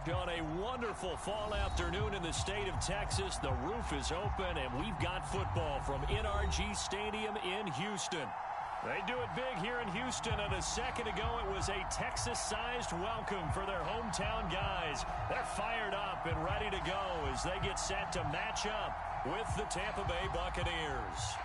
On a wonderful fall afternoon in the state of Texas, the roof is open, and we've got football from NRG Stadium in Houston. They do it big here in Houston, and a second ago it was a Texas-sized welcome for their hometown guys. They're fired up and ready to go as they get set to match up with the Tampa Bay Buccaneers.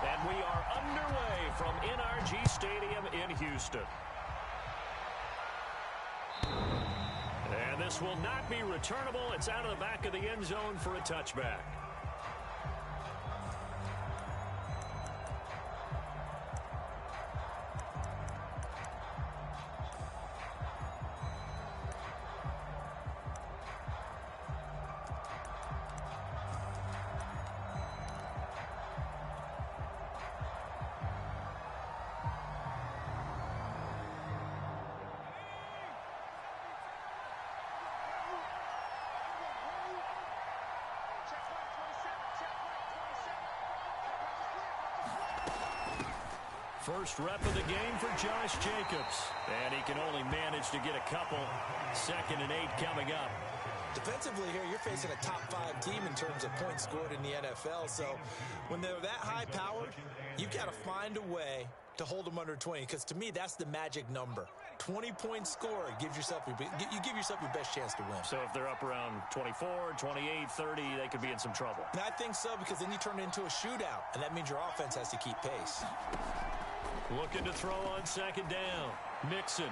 And we are underway from NRG Stadium in Houston. And this will not be returnable. It's out of the back of the end zone for a touchback. First rep of the game for Josh Jacobs. And he can only manage to get a couple. 2nd and 8 coming up. Defensively here, you're facing a top-5 team in terms of points scored in the NFL. So when they're that high-powered, you've got to find a way to hold them under 20. Because to me, that's the magic number. 20 points scored, you give yourself your best chance to win. So if they're up around 24, 28, 30, they could be in some trouble. And I think so, because then you turn it into a shootout. And that means your offense has to keep pace. Looking to throw on 2nd down. Mixon.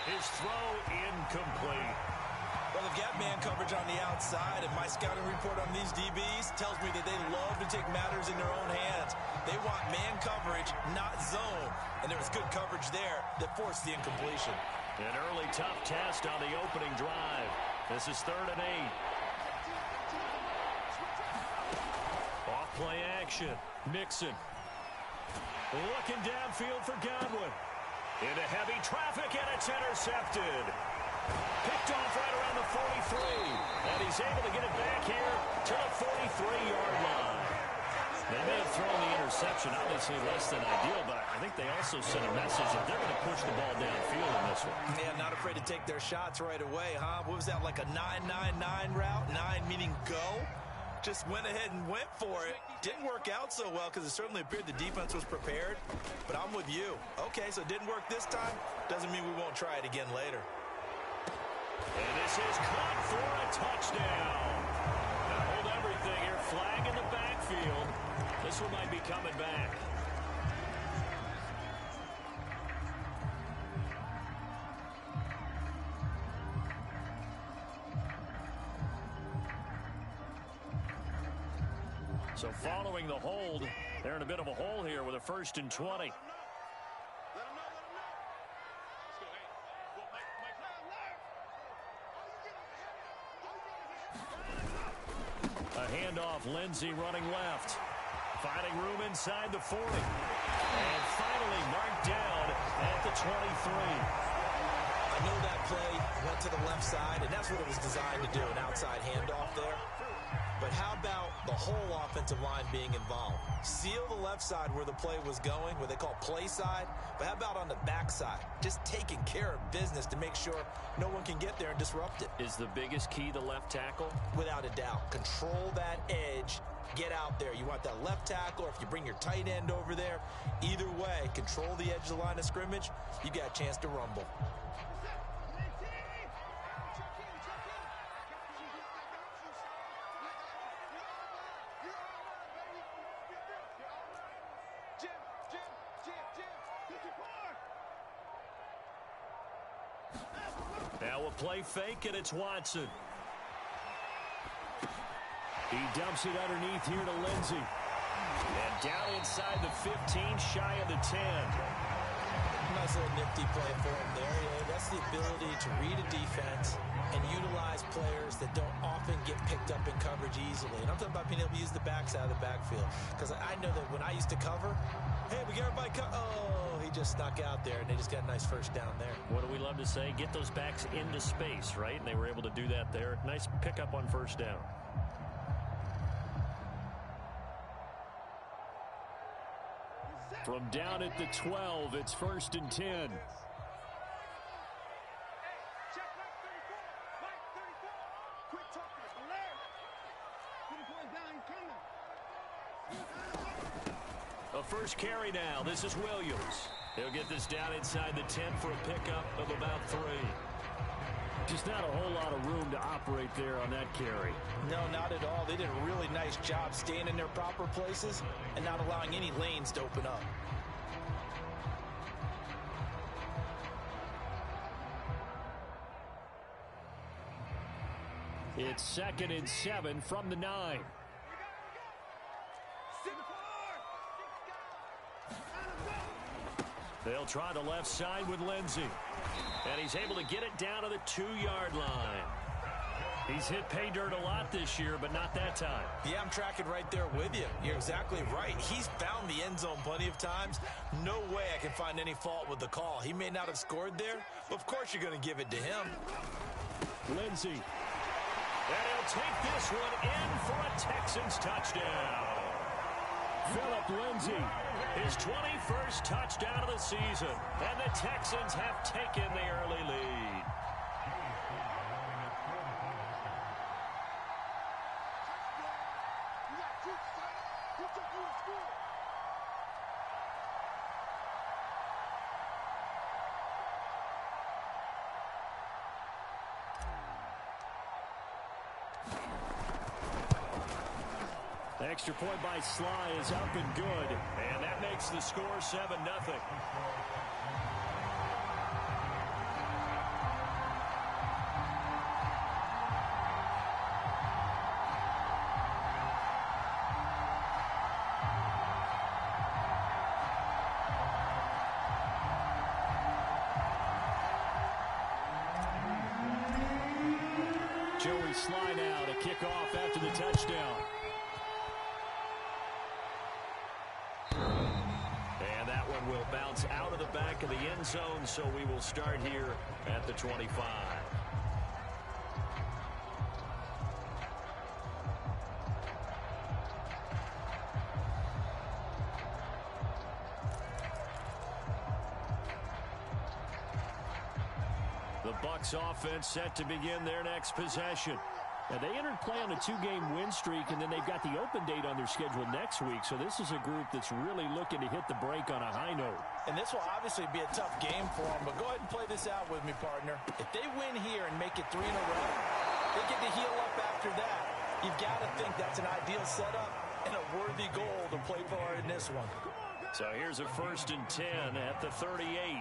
His throw incomplete. Well, they've got man coverage on the outside, and my scouting report on these DBs tells me that they love to take matters in their own hands. They want man coverage, not zone. And there was good coverage there that forced the incompletion. An early tough test on the opening drive. This is 3rd and 8. Off play action. Mixon. Looking downfield for Godwin. Into heavy traffic, and it's intercepted. Picked off right around the 43. And he's able to get it back here to the 43-yard line. They may have thrown the interception, obviously less than ideal, but I think they also sent a message that they're going to push the ball downfield in this one. Yeah, not afraid to take their shots right away, huh? What was that, like a 9-9-9 route? 9 meaning go? Just went ahead and went for it. Didn't work out so well because it certainly appeared the defense was prepared. But I'm with you. Okay, so it didn't work this time. Doesn't mean we won't try it again later. And this is caught for a touchdown. Now hold everything here. Flag in the backfield. This one might be coming back. So following the hold, they're in a bit of a hole here with a 1st and 20. A handoff, Lindsey running left. Finding room inside the 40. And finally marked down at the 23. I know that play went to the left side, and that's what it was designed to do, an outside handoff there. But how about the whole offensive line being involved? Seal the left side where the play was going, what they call play side. But how about on the back side? Just taking care of business to make sure no one can get there and disrupt it. Is the biggest key the left tackle? Without a doubt. Control that edge. Get out there. You want that left tackle, or if you bring your tight end over there, either way, control the edge of the line of scrimmage, you got a chance to rumble. Now a play fake, and it's Watson. He dumps it underneath here to Lindsey. And down inside the 15, shy of the 10. Nice little nifty play for him there. That's the ability to read a defense and utilize players that don't often get picked up in coverage easily. And I'm talking about being able to use the backside of the backfield. Because I know that when I used to cover, hey, we got everybody oh, he just snuck out there, and they just got a nice first down there. What do we love to say? Get those backs into space, right? And they were able to do that there. Nice pickup on 1st down. From down at the 12, it's 1st and 10. A first carry now. This is Williams. He'll get this down inside the 10 for a pickup of about 3. Just not a whole lot of room to operate there on that carry. No, not at all. They did a really nice job staying in their proper places and not allowing any lanes to open up. It's 2nd and 7 from the 9. They'll try the left side with Lindsey. And he's able to get it down to the 2-yard line. He's hit pay dirt a lot this year, but not that time. Yeah, I'm tracking right there with you. You're exactly right. He's found the end zone plenty of times. No way I can find any fault with the call. He may not have scored there, but of course you're going to give it to him. Lindsey. And he'll take this one in for a Texans touchdown. Phillip Lindsey, his 21st touchdown of the season. And the Texans have taken the early lead. Extra point by Sly is up and good. And that makes the score 7-0. Joey Sly now to kick off after the touchdown. Will bounce out of the back of the end zone, so we will start here at the 25. The Bucs offense set to begin their next possession. Now, they entered play on a 2-game win streak, and then they've got the open date on their schedule next week. So this is a group that's really looking to hit the break on a high note. And this will obviously be a tough game for them, but go ahead and play this out with me, partner. If they win here and make it 3 in a row, they get to heal up after that. You've got to think that's an ideal setup and a worthy goal to play for in this one. So here's a 1st and 10 at the 38.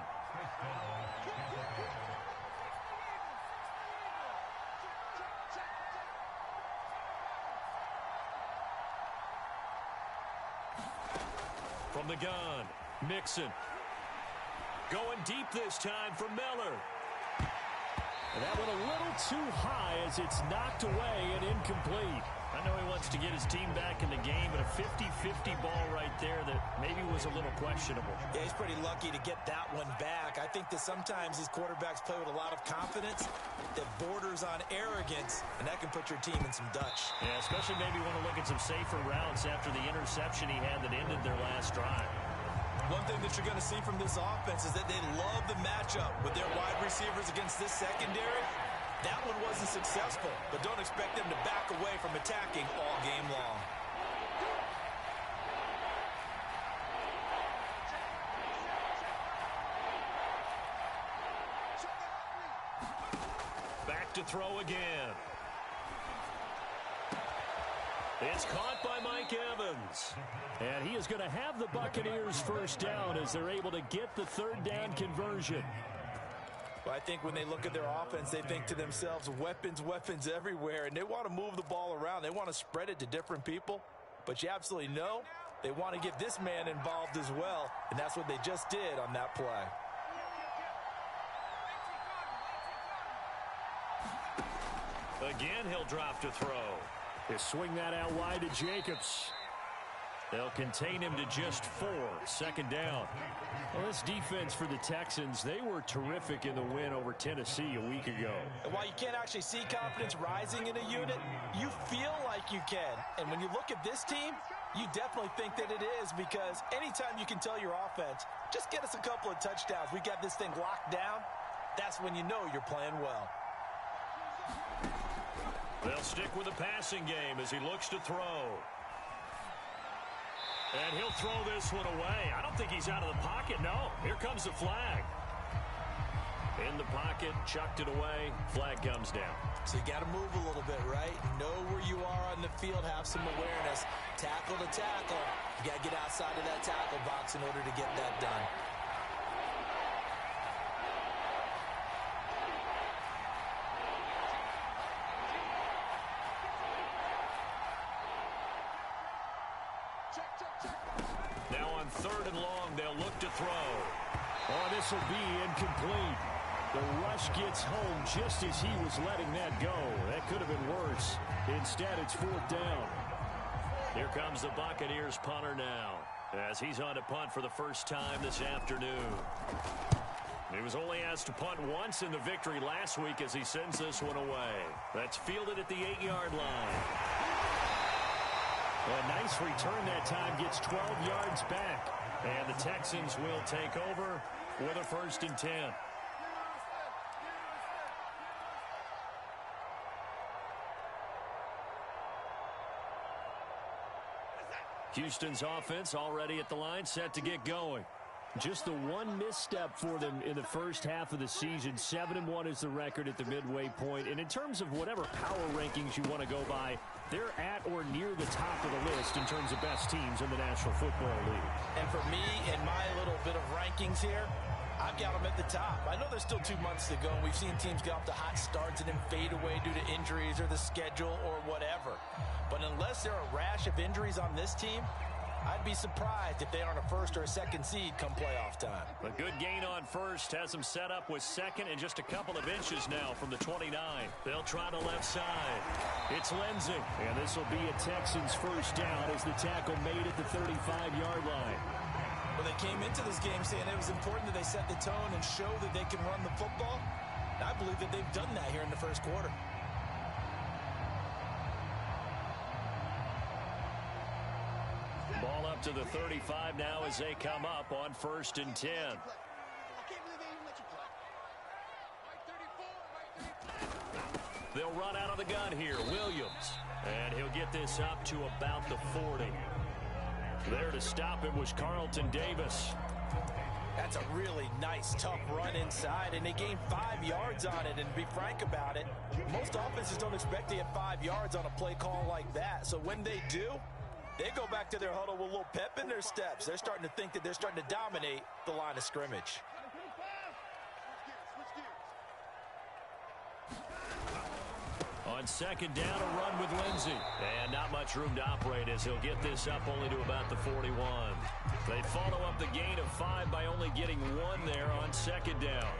From the gun, Mixon. Going deep this time for Miller. And that went a little too high as it's knocked away and incomplete. I know he wants to get his team back in the game, but a 50-50 ball right there that maybe was a little questionable. Yeah, he's pretty lucky to get that one back. I think that sometimes these quarterbacks play with a lot of confidence that borders on arrogance, and that can put your team in some Dutch. Yeah, especially maybe want to look at some safer routes after the interception he had that ended their last drive. One thing that you're going to see from this offense is that they love the matchup with their wide receivers against this secondary. That one wasn't successful, but don't expect them to back away from attacking all game long. Back to throw again. It's caught by Mike Evans. And he is going to have the Buccaneers first down as they're able to get the 3rd down conversion. Well, I think when they look at their offense, they think to themselves, weapons, weapons everywhere, and they want to move the ball around. They want to spread it to different people, but you absolutely know they want to get this man involved as well, and that's what they just did on that play. Again, he'll drop to throw. He'll swing that out wide to Jacobs. They'll contain him to just 4. 2nd down. Well, this defense for the Texans, they were terrific in the win over Tennessee a week ago. And while you can't actually see confidence rising in a unit, you feel like you can. And when you look at this team, You definitely think that it is, because anytime you can tell your offense, just get us a couple of touchdowns, we got this thing locked down, that's when you know you're playing well. They'll stick with the passing game as he looks to throw. And he'll throw this one away. I don't think he's out of the pocket, no. Here comes the flag. In the pocket, chucked it away, flag comes down. So you got to move a little bit, right? Know where you are on the field, have some awareness. Tackle to tackle. You got to get outside of that tackle box in order to get that done. Now on 3rd and long, they'll look to throw. Oh, this will be incomplete. The rush gets home just as he was letting that go. That could have been worse. Instead, it's 4th down. Here comes the Buccaneers punter now, as he's on to punt for the first time this afternoon. He was only asked to punt once in the victory last week as he sends this one away. That's fielded at the 8-yard line. A nice return that time, gets 12 yards back. And the Texans will take over with a 1st and 10. Houston's offense already at the line, set to get going. Just the one misstep for them in the first half of the season. 7-1 is the record at the midway point. And in terms of whatever power rankings you want to go by, they're at or near the top of the list in terms of best teams in the National Football League. And for me, in my little bit of rankings here, I've got them at the top. I know there's still 2 months to go. We've seen teams get off to hot starts and then fade away due to injuries or the schedule or whatever. But unless there are a rash of injuries on this team, I'd be surprised if they aren't a 1st or a 2nd seed come playoff time. A good gain on 1st has them set up with 2nd and just a couple of inches now from the 29. They'll try the left side. It's Lindsey. And this will be a Texans 1st down as the tackle made at the 35-yard line. Well, they came into this game saying it was important that they set the tone and show that they can run the football. I believe that they've done that here in the 1st quarter. Ball up to the 35 now as they come up on 1st and 10. They'll run out of the gun here. Williams. And he'll get this up to about the 40. There to stop it was Carlton Davis. That's a really nice, tough run inside, and they gained 5 yards on it. And to be frank about it, most offenses don't expect to get 5 yards on a play call like that. So when they do, they go back to their huddle with a little pep in their steps. They're starting to think that they're starting to dominate the line of scrimmage. On 2nd down, a run with Lindsey. And not much room to operate as he'll get this up only to about the 41. They follow up the gain of 5 by only getting 1 there on 2nd down.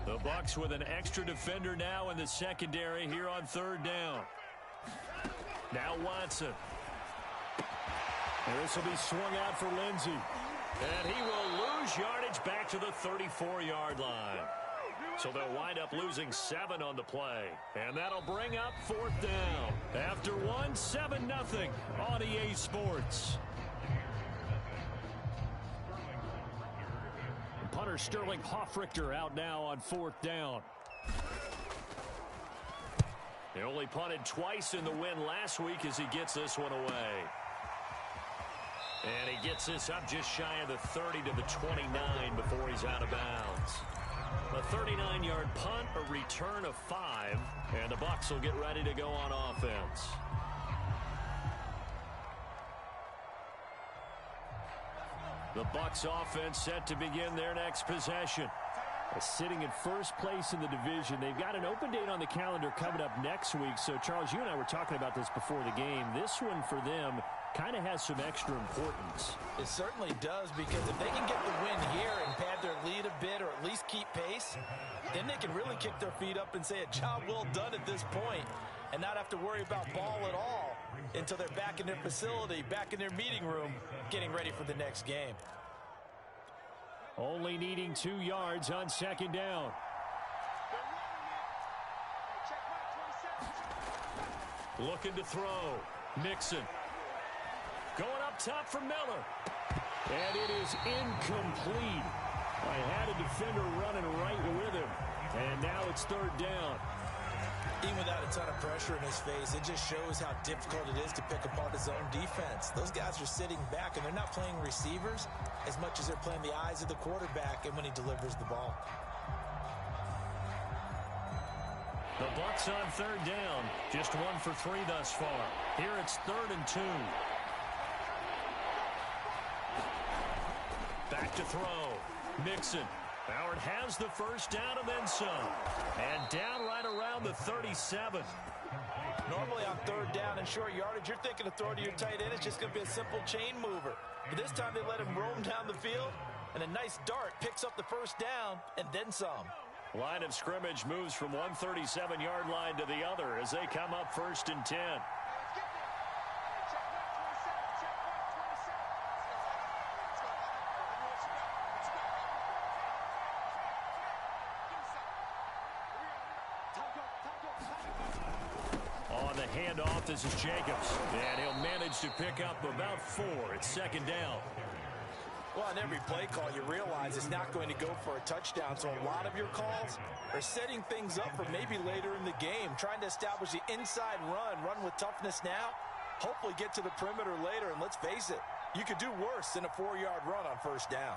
The Bucs with an extra defender now in the secondary here on 3rd down. Now Watson. And this will be swung out for Lindsey. And he will lose yardage back to the 34-yard line. So they'll wind up losing 7 on the play. And that'll bring up 4th down. After 1, 7-0 on EA Sports. Punter Sterling Hoffrichter out now on 4th down. He only punted twice in the win last week as he gets this one away. And he gets this up just shy of the 30 to the 29 before he's out of bounds. A 39-yard punt, a return of 5, and the Bucs will get ready to go on offense. The Bucs offense set to begin their next possession. Sitting in first place in the division. They've got an open date on the calendar coming up next week. So, Charles, you and I were talking about this before the game. This one for them kind of has some extra importance. It certainly does, because if they can get the win here and pad their lead a bit or at least keep pace, then they can really kick their feet up and say a job well done at this point and not have to worry about ball at all until they're back in their facility, back in their meeting room, getting ready for the next game. Only needing 2 yards on second down. Looking to throw. Mixon. Going up top for Miller. And it is incomplete. I had a defender running right with him. And now it's third down. Even without a ton of pressure in his face, it just shows how difficult it is to pick apart his own defense. Those guys are sitting back, and they're not playing receivers as much as they're playing the eyes of the quarterback and when he delivers the ball. The Bucs on third down. Just 1 for 3 thus far. Here it's 3rd and 2. Back to throw. Mixon. Howard has the first down and then some. And down right around the 37. Normally on third down and short yardage, you're thinking of throwing to your tight end. It's just going to be a simple chain mover. But this time they let him roam down the field, and a nice dart picks up the first down and then some. Line of scrimmage moves from 137-yard line to the other as they come up 1st and 10. On the handoff, this is Jacobs, and he'll manage to pick up about 4. It's 2nd down. Well, on every play call, you realize it's not going to go for a touchdown, so a lot of your calls are setting things up for maybe later in the game, trying to establish the inside run with toughness now, hopefully get to the perimeter later, and let's face it, you could do worse than a 4-yard run on first down.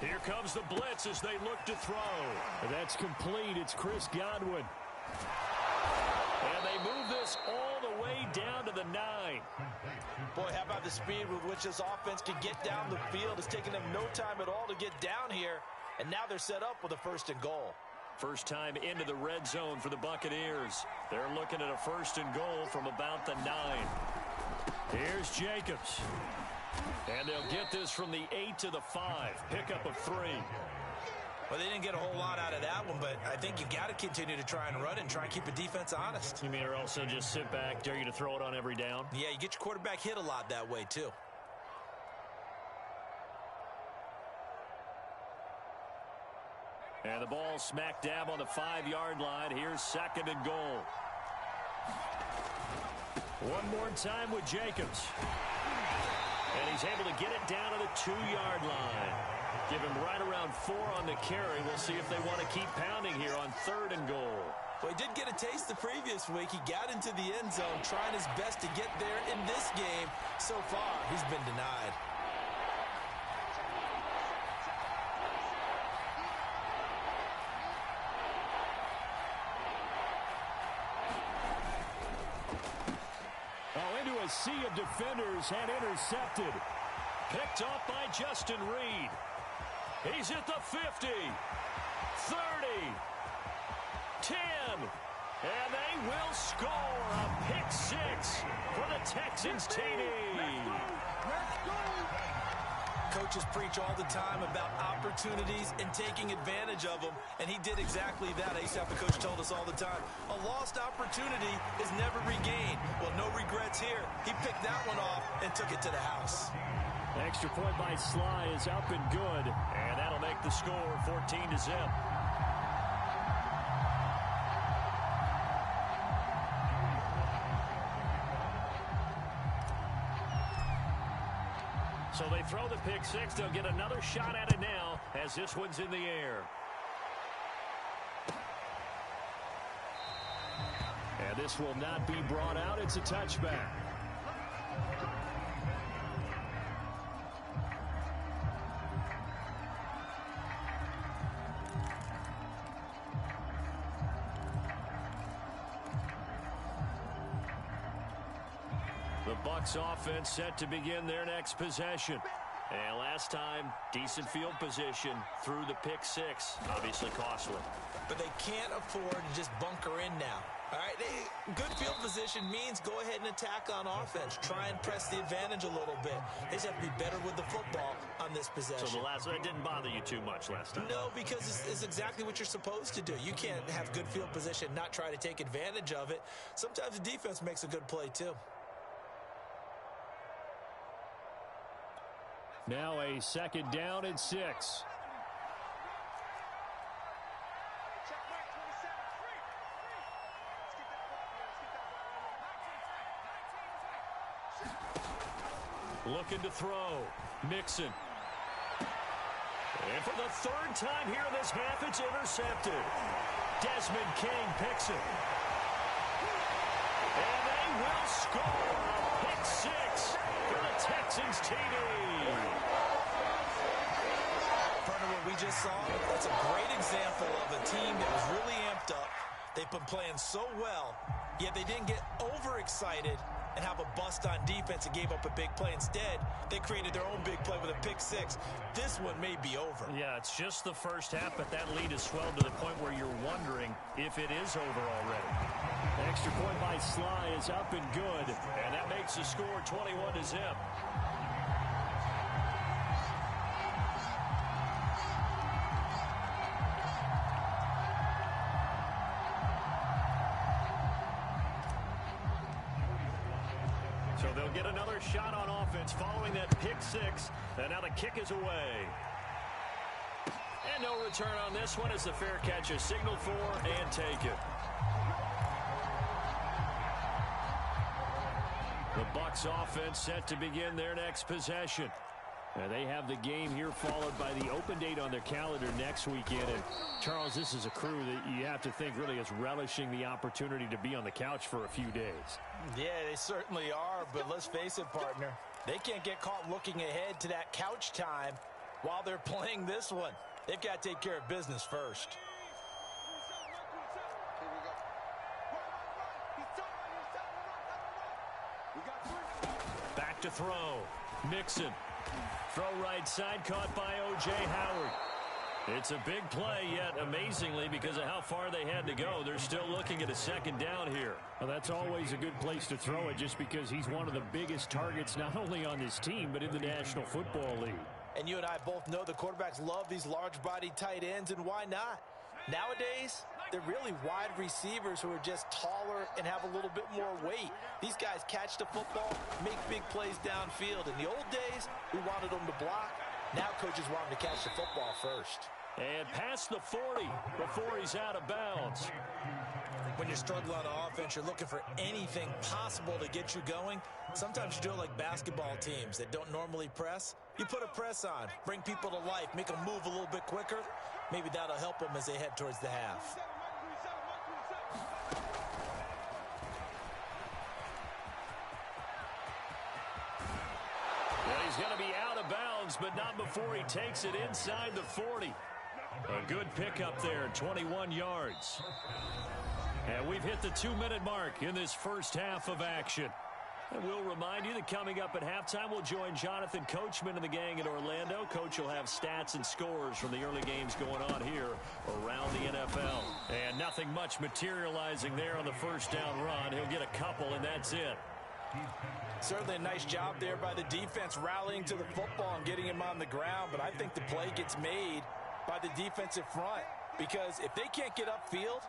Here comes the blitz as they look to throw. That's complete. It's Chris Godwin. And they move this all the way down to the 9. Boy, how about the speed with which this offense can get down the field? It's taken them no time at all to get down here, and now they're set up with a 1st and goal. First time into the red zone for the Buccaneers. They're looking at a 1st and goal from about the 9. Here's Jacobs. And they'll get this from the 8 to the 5. Pickup of 3. Well, they didn't get a whole lot out of that one, but I think you got to continue to try and run and try and keep the defense honest. You mean, or also just sit back, dare you to throw it on every down? Yeah, you get your quarterback hit a lot that way, too. And the ball smack dab on the 5-yard line. Here's 2nd and goal. One more time with Jacobs. And he's able to get it down to the 2-yard line. Give him right around 4 on the carry. We'll see if they want to keep pounding here on 3rd and goal. Well, he did get a taste the previous week. He got into the end zone, trying his best to get there in this game. So far, he's been denied. Into a sea of defenders and intercepted. Picked off by Justin Reed. He's at the 50, 30, 10, and they will score a pick 6 for the Texans TD. Coaches preach all the time about opportunities and taking advantage of them, and he did exactly that. I used to have the coach told us all the time, a lost opportunity is never regained. Well, no regrets here. He picked that one off and took it to the house. Extra point by Sly is up and good, and that'll make the score 14-0. So they throw the pick 6. They'll get another shot at it now as this one's in the air. And this will not be brought out. It's a touchback. Bucs offense set to begin their next possession. And last time, decent field position through the pick six. Obviously costly. But they can't afford to just bunker in now. All right, good field position means go ahead and attack on offense. Try and press the advantage a little bit. They just have to be better with the football on this possession. So it didn't bother you too much last time? No, because it's exactly what you're supposed to do. You can't have good field position, not try to take advantage of it. Sometimes the defense makes a good play too. Now a second down and 6. Looking to throw. Mixon. And for the third time here in this half, it's intercepted. Desmond King picks it. And they will score. Pick 6 for the Texans TD. What we just saw, that's a great example of a team that was really amped up. They've been playing so well, yet they didn't get overexcited and have a bust on defense and gave up a big play. Instead, they created their own big play with a pick 6. This one may be over. Yeah, it's just the first half, but that lead has swelled to the point where you're wondering if it is over already. The extra point by Sly is up and good, and that makes the score 21-0. So they'll get another shot on offense following that pick 6. And now the kick is away. And no return on this one as the fair catch is signaled for and taken. The Bucs offense set to begin their next possession. They have the game here followed by the open date on their calendar next weekend. And Charles, this is a crew that you have to think really is relishing the opportunity to be on the couch for a few days. Yeah, they certainly are, but let's face it, partner. They can't get caught looking ahead to that couch time while they're playing this one. They've got to take care of business first. Back to throw. Mixon. Throw right side, caught by O.J. Howard. It's a big play, yet amazingly, because of how far they had to go, they're still looking at a second down here. Well, that's always a good place to throw it just because he's one of the biggest targets not only on this team, but in the National Football League. And you and I both know the quarterbacks love these large-bodied tight ends, and why not? Nowadays, they're really wide receivers who are just taller and have a little bit more weight. These guys catch the football, make big plays downfield. In the old days, we wanted them to block. Now coaches want them to catch the football first. And past the 40 before he's out of bounds. When you're struggling on offense, you're looking for anything possible to get you going. Sometimes you do it like basketball teams that don't normally press. You put a press on, bring people to life, make them move a little bit quicker. Maybe that'll help them as they head towards the half. Well, he's going to be out of bounds, but not before he takes it inside the 40. A good pickup there, 21 yards. And we've hit the 2-minute mark in this first half of action. And we'll remind you that coming up at halftime, we'll join Jonathan Coachman and the gang in Orlando. Coach will have stats and scores from the early games going on here around the NFL. And nothing much materializing there on the first down run. He'll get a couple, and that's it. Certainly a nice job there by the defense rallying to the football and getting him on the ground. But I think the play gets made by the defensive front, because if they can't get upfield,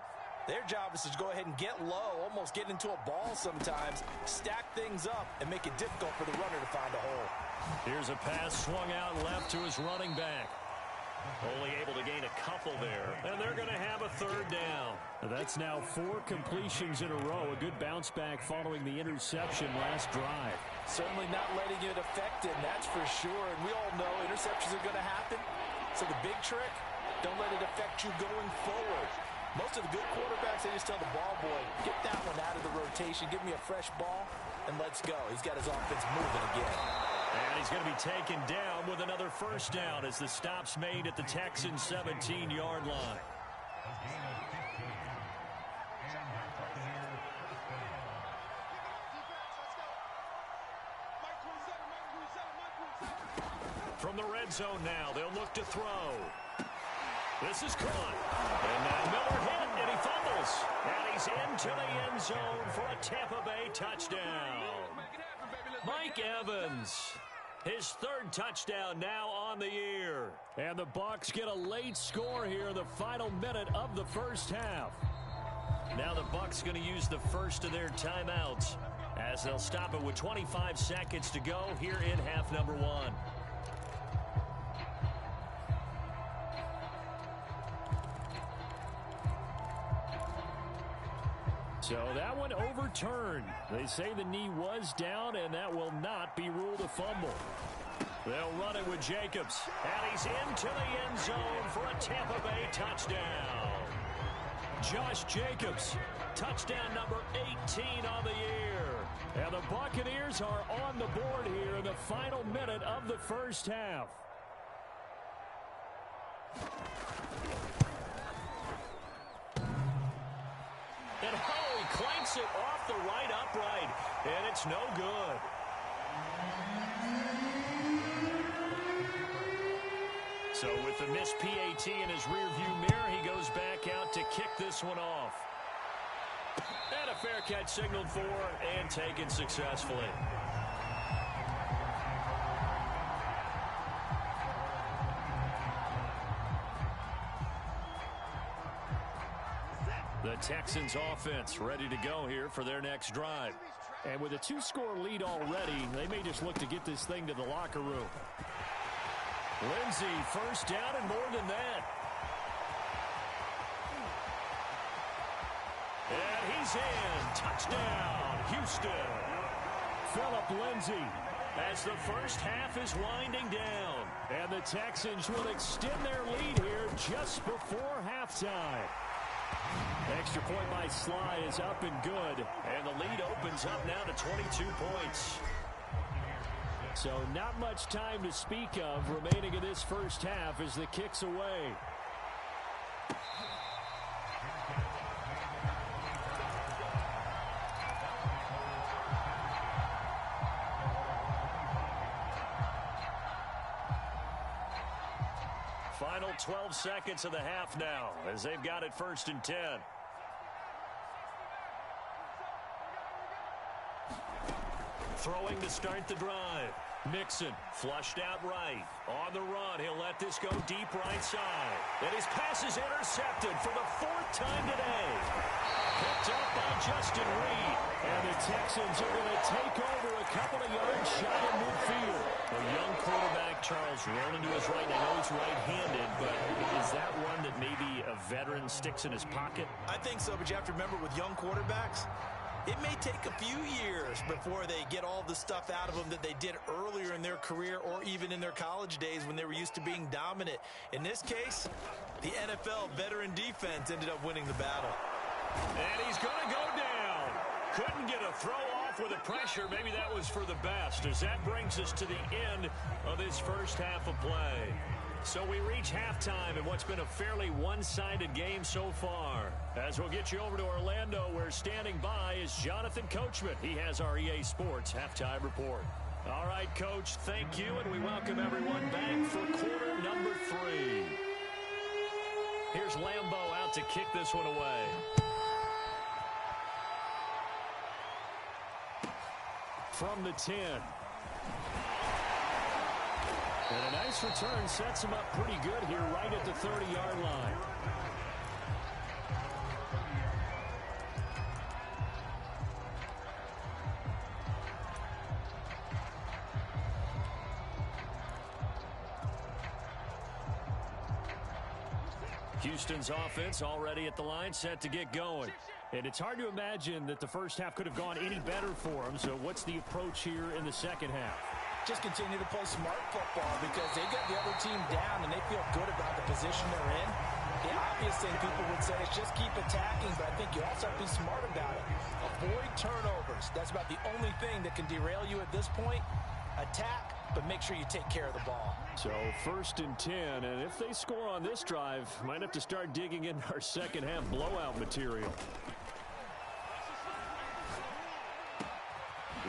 their job is to go ahead and get low, almost get into a ball sometimes, stack things up, and make it difficult for the runner to find a hole. Here's a pass swung out left to his running back. Only able to gain a couple there, and they're going to have a third down. That's now 4 completions in a row. A good bounce back following the interception last drive. Certainly not letting it affect him, that's for sure. And we all know interceptions are going to happen. So the big trick, don't let it affect you going forward. Most of the good quarterbacks, they just tell the ball boy, get that one out of the rotation, give me a fresh ball, and let's go. He's got his offense moving again. And he's going to be taken down with another first down as the stop's made at the Texans' 17-yard line. From the red zone now, they'll look to throw. This is caught. And now Miller hit, and he fumbles. And he's into the end zone for a Tampa Bay touchdown. Mike Evans, his third touchdown now on the year. And the Bucs get a late score here in the final minute of the first half. Now the Bucs going to use the first of their timeouts as they'll stop it with 25 seconds to go here in half number one. So that one overturned. They say the knee was down, and that will not be ruled a fumble. They'll run it with Jacobs, and he's into the end zone for a Tampa Bay touchdown. Josh Jacobs, touchdown number 18 on the year. And the Buccaneers are on the board here in the final minute of the first half. And Howie clanks it off the right upright, and it's no good. So with the missed PAT in his rearview mirror, he goes back out to kick this one off. And a fair catch signaled for and taken successfully. The Texans offense ready to go here for their next drive. And with a two-score lead already, they may just look to get this thing to the locker room. Lindsey, first down and more than that. And he's in. Touchdown, Houston. Phillip Lindsey as the first half is winding down. And the Texans will extend their lead here just before halftime. Extra point by Sly is up and good. And the lead opens up now to 22 points. So not much time to speak of remaining in this first half as the kick's away. Final 12 seconds of the half now as they've got it 1st and 10. Throwing to start the drive. Mixon flushed out right. On the run, he'll let this go deep right side. And his pass is intercepted for the 4th time today. Picked up by Justin Reed. And the Texans are going to take over a couple of yards shy of midfield. A young quarterback, Charles, rolling to his right. I know he's right-handed, but is that one that maybe a veteran sticks in his pocket? I think so, but you have to remember with young quarterbacks, it may take a few years before they get all the stuff out of them that they did earlier in their career or even in their college days when they were used to being dominant. In this case, the NFL veteran defense ended up winning the battle. And he's going to go down. Couldn't get a throw off with the pressure. Maybe that was for the best as that brings us to the end of this first half of play. So we reach halftime in what's been a fairly one-sided game so far. As we'll get you over to Orlando, where standing by is Jonathan Coachman. He has our EA Sports Halftime Report. All right, Coach, thank you, and we welcome everyone back for quarter number 3. Here's Lambeau out to kick this one away. From the 10. And a nice return sets him up pretty good here right at the 30-yard line. Houston's offense already at the line, set to get going. And it's hard to imagine that the first half could have gone any better for them. So what's the approach here in the second half? Just continue to play smart football because they got the other team down and they feel good about the position they're in. The obvious thing people would say is just keep attacking, but I think you also have to be smart about it. Avoid turnovers. That's about the only thing that can derail you at this point. Attack, but make sure you take care of the ball. So 1st and 10, and if they score on this drive, might have to start digging in our second half blowout material.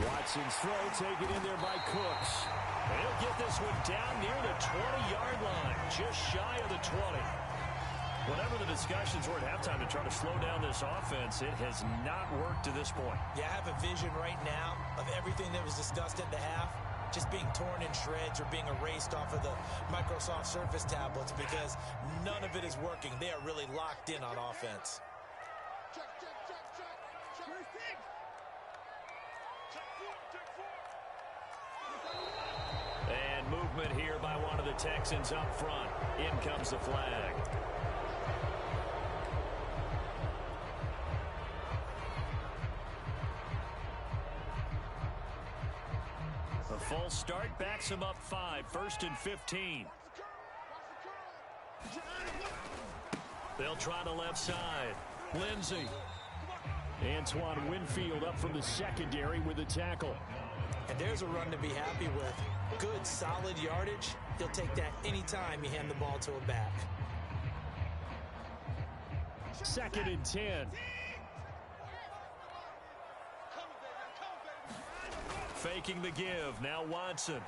Watson's throw taken in there by Cooks. And he'll get this one down near the 20-yard line, just shy of the 20. Whatever the discussions were at halftime to try to slow down this offense, it has not worked to this point. Yeah, I have a vision right now of everything that was discussed at the half just being torn in shreds or being erased off of the Microsoft Surface tablets because none of it is working. They are really locked in on offense. And movement here by one of the Texans up front. In comes the flag. A full start backs him up 5, 1st and 15. They'll try the left side. Lindsey. Antoine Winfield up from the secondary with the tackle. And there's a run to be happy with. Good, solid yardage. He'll take that anytime you hand the ball to a back. 2nd and 10. Faking the give. Now Watson. And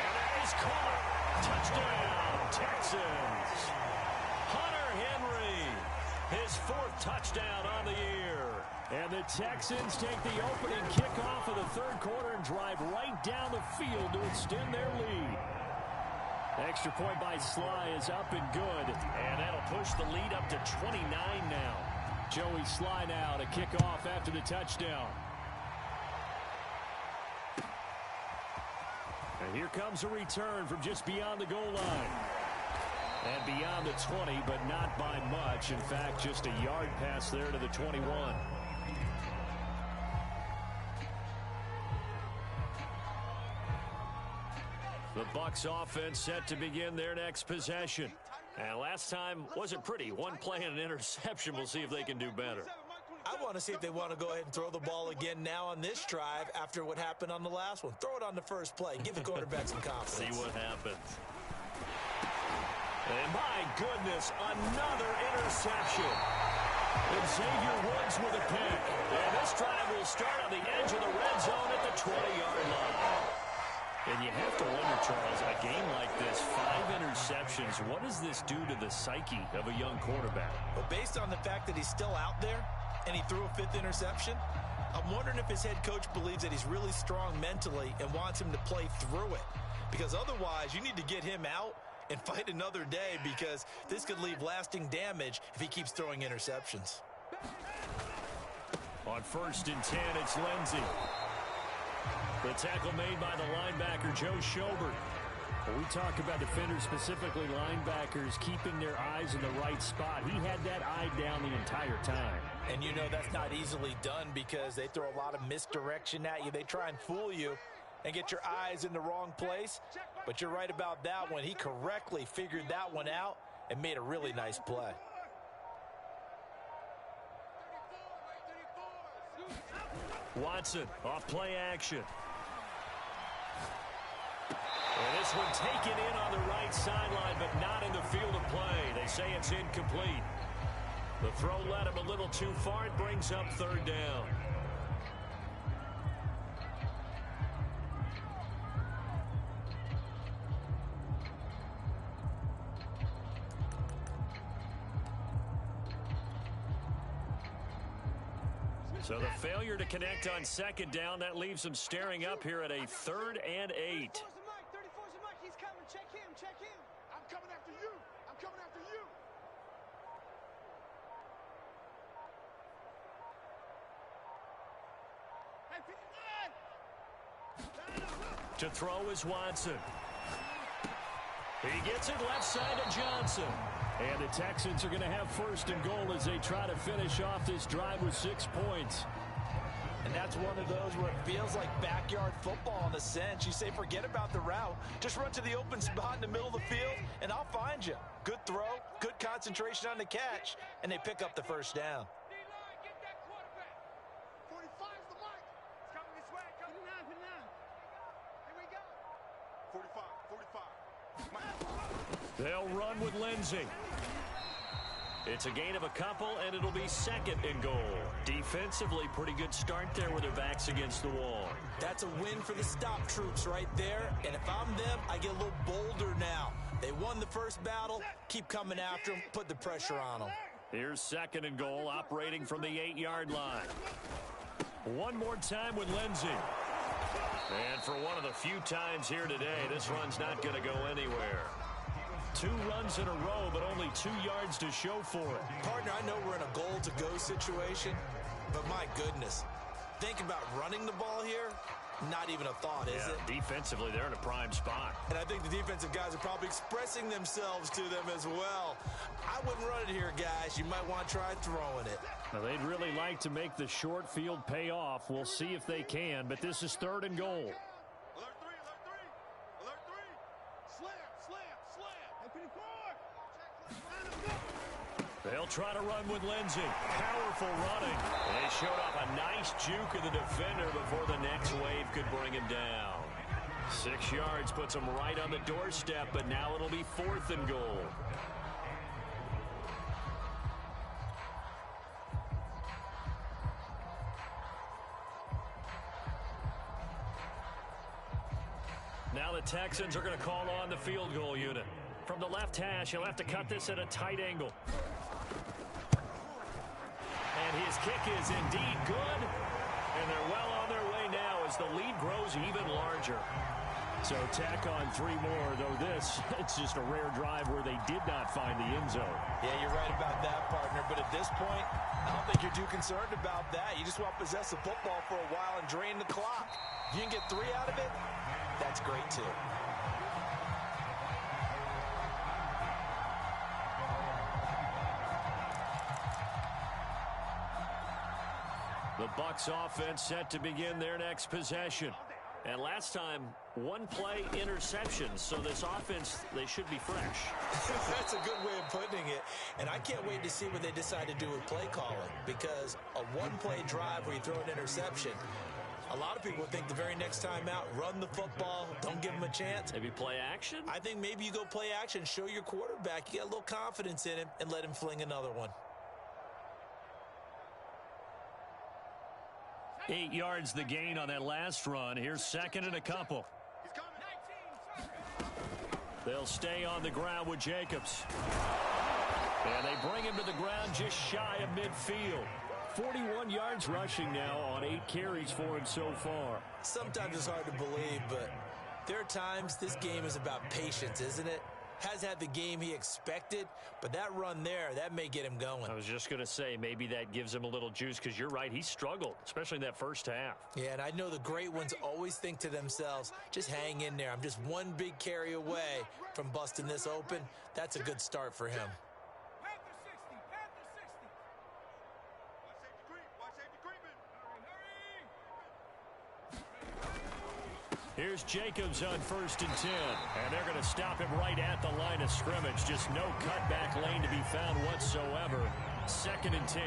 that is caught. Touchdown, Texans. Hunter Henry. His 4th touchdown on the year. And the Texans take the opening kickoff of the 3rd quarter and drive right down the field to extend their lead. Extra point by Sly is up and good. And that'll push the lead up to 29 now. Joey Sly now to kick off after the touchdown. And here comes a return from just beyond the goal line. And beyond the 20, but not by much. In fact, just a yard pass there to the 21. The Bucs offense set to begin their next possession. And last time wasn't pretty. One play and an interception. We'll see if they can do better. I want to see if they want to go ahead and throw the ball again now on this drive after what happened on the last one. Throw it on the first play. Give the quarterback some confidence. See what happens. And my goodness, another interception. And Xavier Woods with a pick. And this drive will start on the edge of the red zone at the 20-yard line. And you have to wonder, Charles, a game like this, 5 interceptions, what does this do to the psyche of a young quarterback? But based on the fact that he's still out there and he threw a 5th interception, I'm wondering if his head coach believes that he's really strong mentally and wants him to play through it. Because otherwise, you need to get him out and fight another day because this could leave lasting damage if he keeps throwing interceptions. On 1st and 10, it's Lindsey. The tackle made by the linebacker, Joe Schobert. When we talk about defenders, specifically linebackers, keeping their eyes in the right spot, he had that eye down the entire time. And you know that's not easily done because they throw a lot of misdirection at you. They try and fool you and get your eyes in the wrong place. But you're right about that one. He correctly figured that one out and made a really nice play. Watson off play action. And this one taken in on the right sideline, but not in the field of play. They say it's incomplete. The throw led him a little too far. It brings up 3rd down. So the failure to connect on 2nd down, that leaves them staring up here at a 3rd and 8. He's coming. Check him. I'm coming after you. To throw is Watson. He gets it left side to Johnson. And the Texans are going to have 1st and goal as they try to finish off this drive with 6 points. And that's one of those where it feels like backyard football in a sense. You say, forget about the route. Just run to the open spot in the middle of the field, and I'll find you. Good throw, good concentration on the catch, and they pick up the 1st down. Get that quarterback. 45's the mark. It's coming this way. 59. Here we go. 45. They'll run with Lindsey. It's a gain of a couple, and it'll be second and goal. Defensively, pretty good start there with their backs against the wall. That's a win for the stop troops right there. And if I'm them, I get a little bolder now. They won the first battle. Keep coming after them. Put the pressure on them. Here's second and goal, operating from the 8-yard line. One more time with Lindsey. And for one of the few times here today, this run's not going to go anywhere. 2 runs in a row, but only 2 yards to show for it. Partner, I know we're in a goal-to-go situation, but my goodness. Think about running the ball here. Not even a thought, is it? Defensively, they're in a prime spot. And I think the defensive guys are probably expressing themselves to them as well. I wouldn't run it here, guys. You might want to try throwing it. Now, they'd really like to make the short field pay off. We'll see if they can, but this is third and goal. Alert 3, alert 3. Alert 3. Slam, slam, slam. Open the court. They'll try to run with Lindsey. Powerful running. They showed off a nice juke of the defender before the next wave could bring him down. 6 yards puts him right on the doorstep, but now it'll be fourth and goal. Now the Texans are going to call on the field goal unit. From the left hash, he'll have to cut this at a tight angle. And his kick is indeed good. And they're well on their way now as the lead grows even larger. So tack on 3 more, though this, it's just a rare drive where they did not find the end zone. Yeah, you're right about that, partner. But at this point, I don't think you're too concerned about that. You just want to possess the football for a while and drain the clock. If you can get 3 out of it, that's great, too. The Bucs offense set to begin their next possession. And last time, 1 play interception. So this offense, they should be fresh. That's a good way of putting it. And I can't wait to see what they decide to do with play calling. Because a 1-play drive where you throw an interception, a lot of people think the very next time out, run the football, don't give them a chance. Maybe play action? I think maybe you go play action, show your quarterback, you get a little confidence in him, and let him fling another one. 8 yards the gain on that last run. Here's second and a couple. They'll stay on the ground with Jacobs. And they bring him to the ground just shy of midfield. 41 yards rushing now on 8 carries for him so far. Sometimes it's hard to believe, but there are times this game is about patience, isn't it? Has had the game he expected, but that run there, that may get him going. I was just going to say, maybe that gives him a little juice, because you're right, he struggled, especially in that first half. Yeah, and I know the great ones always think to themselves, just hang in there. I'm just 1 big carry away from busting this open. That's a good start for him. Panther 60, Panther 60. Watch safety creep, watch safety creeping. Here's Jacobs on 1st and 10. And they're going to stop him right at the line of scrimmage. Just no cutback lane to be found whatsoever. 2nd and 10.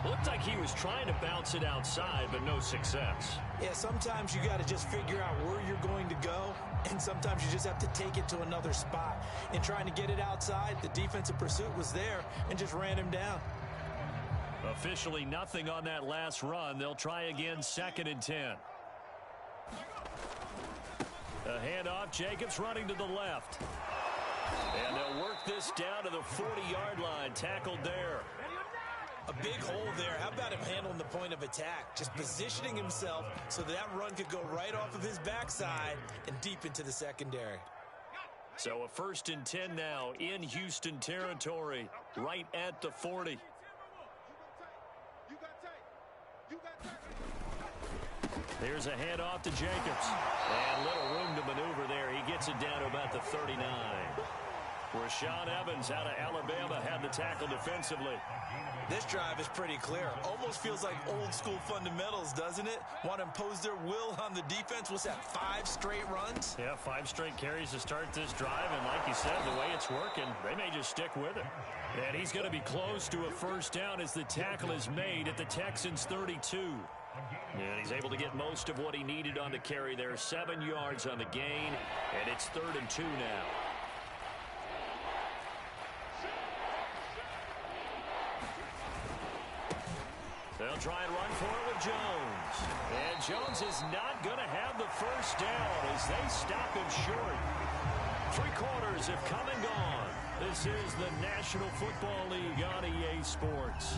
Looked like he was trying to bounce it outside, but no success. Yeah, sometimes you got to just figure out where you're going to go, and sometimes you just have to take it to another spot. In trying to get it outside, the defensive pursuit was there and just ran him down. Officially nothing on that last run. They'll try again, 2nd and 10. A handoff, Jacobs running to the left. And they'll work this down to the 40-yard line, tackled there. A big hole there. How about him handling the point of attack? Just positioning himself so that run could go right off of his backside and deep into the secondary. So a 1st and 10 now in Houston territory, right at the 40. Here's a handoff to Jacobs. And little room to maneuver there. He gets it down to about the 39. Rashaan Evans out of Alabama had the tackle defensively. This drive is pretty clear. Almost feels like old school fundamentals, doesn't it? Want to impose their will on the defense. What's that, 5 straight runs? Yeah, 5 straight carries to start this drive. And like you said, the way it's working, they may just stick with it. And he's going to be close to a 1st down as the tackle is made at the Texans' 32. And he's able to get most of what he needed on the carry there. 7 yards on the gain, and it's 3rd and 2 now. They'll try and run for it with Jones. And Jones is not going to have the first down as they stop him short. 3 quarters have come and gone. This is the National Football League on EA Sports.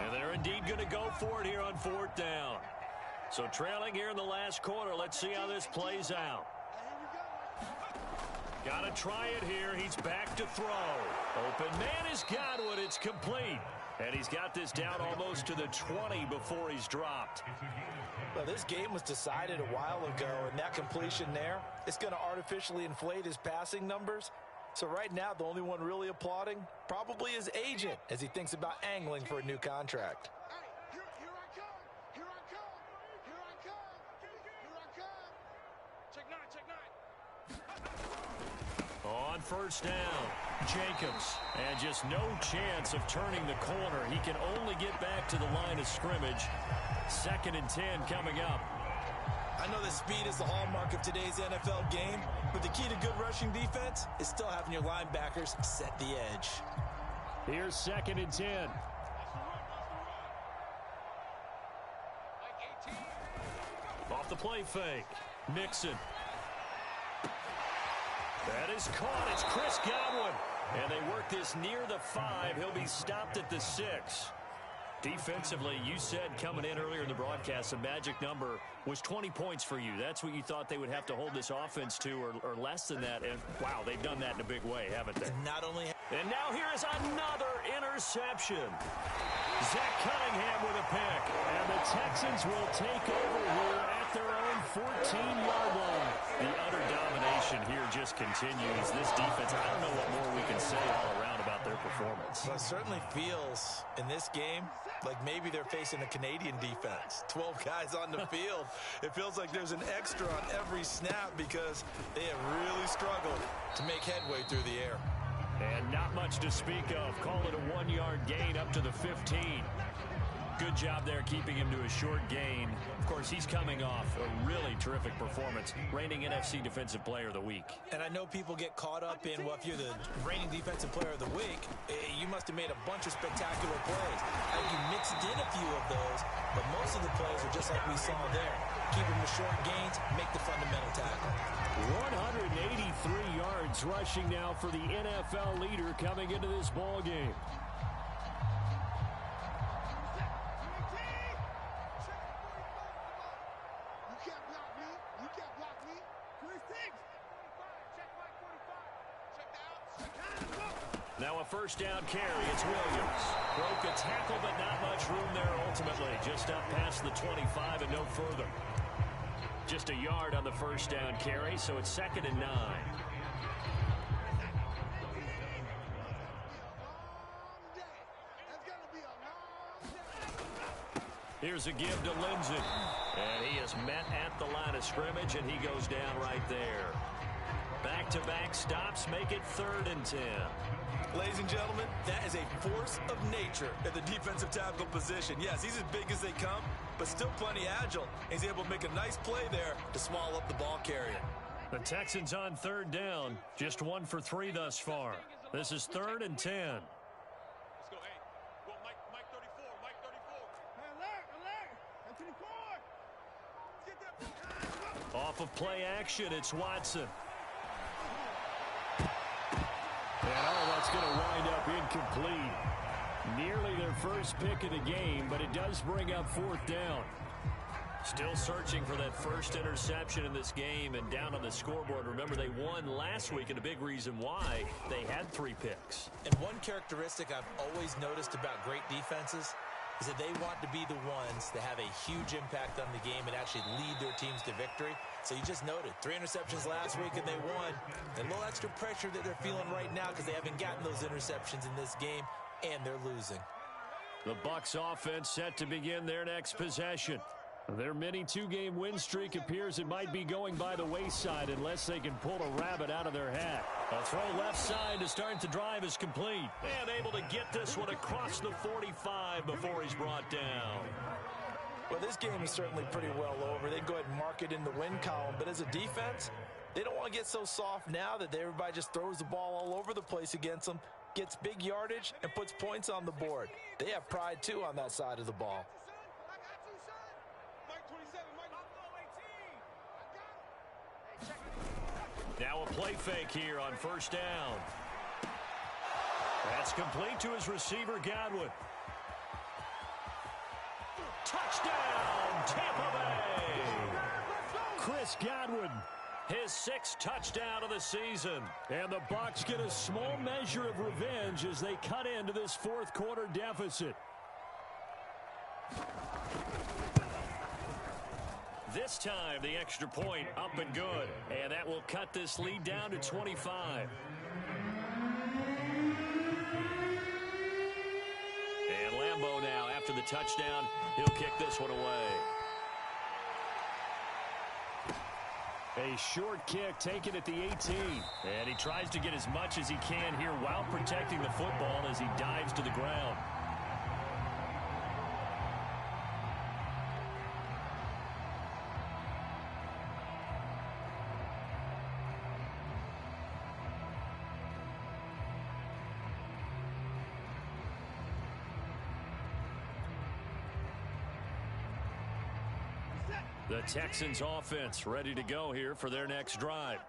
And they're indeed going to go for it here on 4th down. So trailing here in the last quarter. Let's see how this plays out. Got to try it here. He's back to throw. Open man is Godwin. It's complete. And he's got this down almost to the 20 before he's dropped. Well, this game was decided a while ago, and that completion there is going to artificially inflate his passing numbers. So right now, the only one really applauding probably his agent as he thinks about angling for a new contract. On 1st down, Jacobs. And just no chance of turning the corner. He can only get back to the line of scrimmage. 2nd and 10 coming up. I know that speed is the hallmark of today's NFL game, but the key to good rushing defense is still having your linebackers set the edge. Here's 2nd and 10. Off the play fake. Mixon. That is caught. It's Chris Godwin. And they work this near the 5. He'll be stopped at the 6. Defensively, you said coming in earlier in the broadcast, the magic number was 20 points for you. That's what you thought they would have to hold this offense to, or less than that. And, wow, they've done that in a big way, haven't they? Not only... And now here is another interception. Zach Cunningham with a pick. And the Texans will take over here at their own 14-yard line. The utter domination here just continues. This defense, I don't know what more we can say all around about their performance. Well, it certainly feels in this game like maybe they're facing a Canadian defense. 12 guys on the field. It feels like there's an extra on every snap because they have really struggled to make headway through the air. And not much to speak of. Call it a 1-yard gain up to the 15. Good job there keeping him to a short gain. Of course, he's coming off a really terrific performance, reigning NFC Defensive Player of the Week. And I know people get caught up in, well, if you're the reigning Defensive Player of the Week, you must have made a bunch of spectacular plays. I think you mixed in a few of those, but most of the plays are just like we saw there. Keep them to short gains, make the fundamental tackle. 183 yards rushing now for the NFL leader coming into this ball game. Now a 1st down carry. It's Williams. Broke a tackle, but not much room there ultimately. Just up past the 25 and no further. Just a yard on the 1st down carry, so it's 2nd and 9. Here's a give to Lindsey. And he is met at the line of scrimmage, and he goes down right there. Back-to-back stops make it 3rd and 10. Ladies and gentlemen, that is a force of nature at the defensive tackle position. Yes, he's as big as they come, but still plenty agile. He's able to make a nice play there to swallow up the ball carrier. The Texans on 3rd down, just 1 for 3 thus far. This is 3rd and 10. Let's go, hey. Go, Mike 34, Mike 34. Hey, alert, alert. 24. Let's get that ball. Off of play action, it's Watson. And that's going to wind up incomplete. Nearly their first pick of the game, but it does bring up 4th down. Still searching for that first interception in this game and down on the scoreboard. Remember, they won last week, and a big reason why they had 3 picks. And one characteristic I've always noticed about great defenses is that they want to be the ones that have a huge impact on the game and actually lead their teams to victory. So you just noted 3 interceptions last week and they won. A little extra pressure that they're feeling right now because they haven't gotten those interceptions in this game and they're losing. The Bucs offense set to begin their next possession. Their mini 2-game win streak appears it might be going by the wayside unless they can pull a rabbit out of their hat. A throw left side to start the drive is complete. And able to get this one across the 45 before he's brought down. Well, this game is certainly pretty well over. They can go ahead and mark it in the win column. But as a defense, they don't want to get so soft now that everybody just throws the ball all over the place against them, gets big yardage, and puts points on the board. They have pride, too, on that side of the ball. Now a play fake here on first down. That's complete to his receiver, Godwin. Touchdown, Tampa Bay! Chris Godwin, his 6th touchdown of the season. And the Bucs get a small measure of revenge as they cut into this fourth quarter deficit. This time, the extra point up and good. And that will cut this lead down to 25. And Lambeau now, after the touchdown, he'll kick this one away. A short kick taken at the 18. And he tries to get as much as he can here while protecting the football as he dives to the ground. The Texans offense ready to go here for their next drive.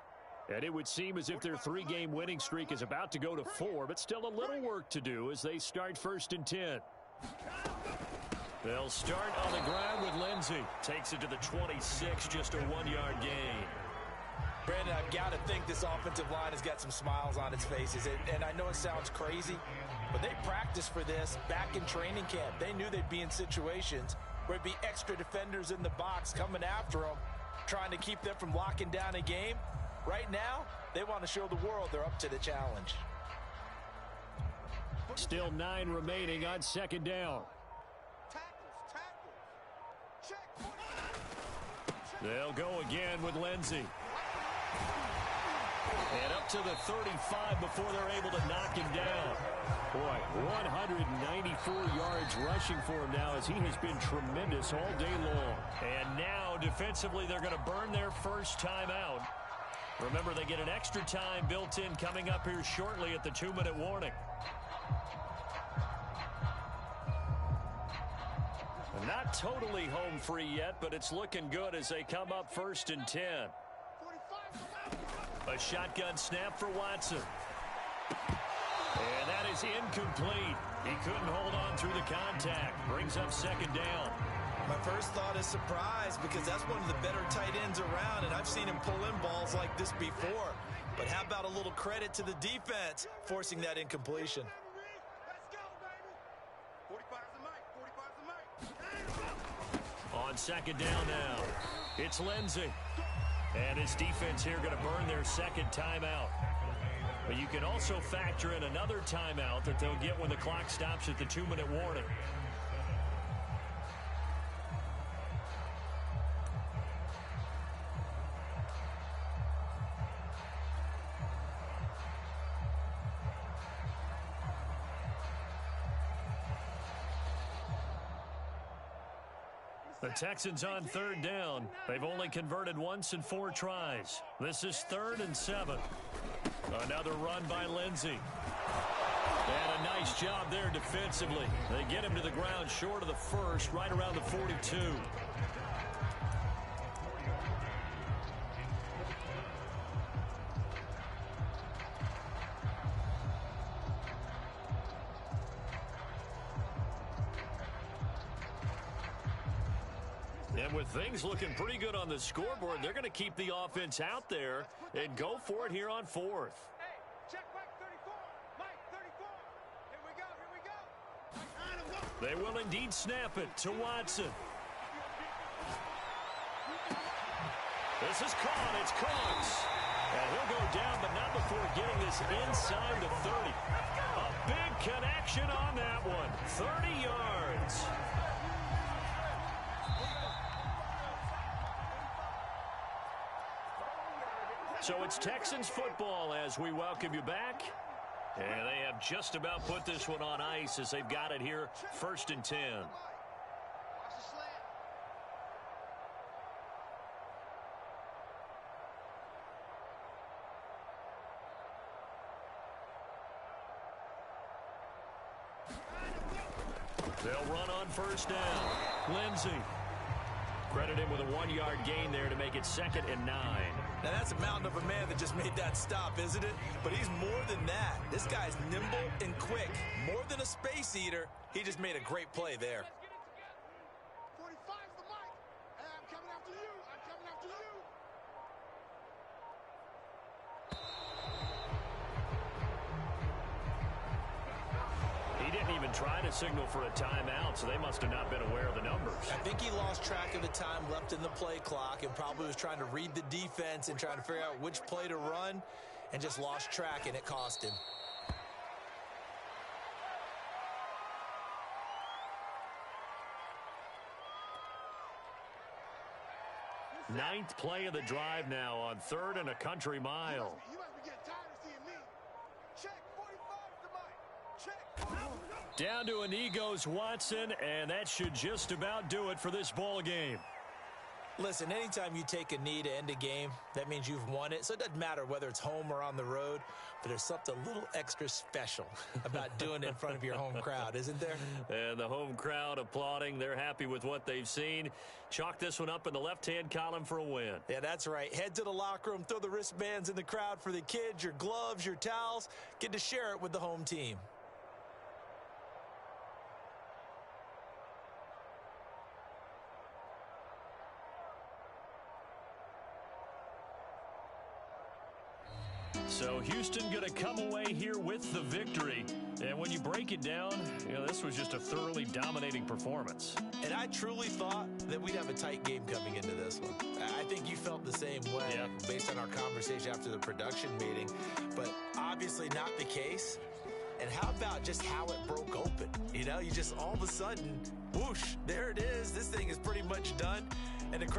And it would seem as if their 3-game winning streak is about to go to 4, but still a little work to do as they start 1st and 10. They'll start on the ground with Lindsey. Takes it to the 26, just a 1-yard gain. Brandon, I've got to think this offensive line has got some smiles on its faces. And I know it sounds crazy, but they practiced for this back in training camp. They knew they'd be in situations where there'd be extra defenders in the box coming after them, trying to keep them from locking down a game. Right now, they want to show the world they're up to the challenge. Still 9 remaining on 2nd down. They'll go again with Lindsey. And up to the 35 before they're able to knock him down. Boy, 194 yards rushing for him now as he has been tremendous all day long. And now, defensively, they're going to burn their first time out. Remember, they get an extra time built in coming up here shortly at the 2-minute warning. Not totally home free yet, but it's looking good as they come up 1st and 10. A shotgun snap for Watson. And that is incomplete. He couldn't hold on through the contact. Brings up 2nd down. My first thought is surprise because that's one of the better tight ends around, and I've seen him pull in balls like this before. But how about a little credit to the defense forcing that incompletion? On 2nd down now, it's Lindsey. And his defense here going to burn their 2nd timeout. But you can also factor in another timeout that they'll get when the clock stops at the 2-minute warning. The Texans on 3rd down. They've only converted once in 4 tries. This is 3rd and 7. Another run by Lindsey. And a nice job there defensively. They get him to the ground short of the first, right around the 42. And with things looking pretty good on the scoreboard, they're going to keep the offense out there and go for it here on 4th. Hey, check Mike 34. Mike 34. Here we go. They will indeed snap it to Watson. This is caught. It's Cox. And he'll go down, but not before getting this inside the 30. A big connection on that one. 30 yards. So it's Texans football as we welcome you back. And they have just about put this one on ice as they've got it here, 1st and 10. They'll run on first down. Lindsey. Credit him with a 1-yard gain there to make it 2nd and 9. Now, that's a mountain of a man that just made that stop, isn't it? But he's more than that. This guy's nimble and quick. More than a space eater, he just made a great play there. 45's the mic. Hey, I'm coming after you. I'm coming after you. He didn't even try to signal for a timeout, so they must have not been aware of the numbers. I think he lost track of the time left in the play clock and probably was trying to read the defense and trying to figure out which play to run and just lost track, and it cost him. Ninth play of the drive now on 3rd and a country mile. You must be getting tired of seeing me. Check. 45's the mic. Check. Down to a knee goes Watson, and that should just about do it for this ball game. Listen, anytime you take a knee to end a game, that means you've won it. So it doesn't matter whether it's home or on the road, but there's something a little extra special about doing it in front of your home crowd, isn't there? And the home crowd applauding. They're happy with what they've seen. Chalk this one up in the left-hand column for a win. Yeah, that's right. Head to the locker room, throw the wristbands in the crowd for the kids, your gloves, your towels. Get to share it with the home team. So Houston going to come away here with the victory. And when you break it down, this was just a thoroughly dominating performance. And I truly thought that we'd have a tight game coming into this one. I think you felt the same way based on our conversation after the production meeting. But obviously not the case. And how about just how it broke open? You just all of a sudden, whoosh, there it is. This thing is pretty much done. And the crowd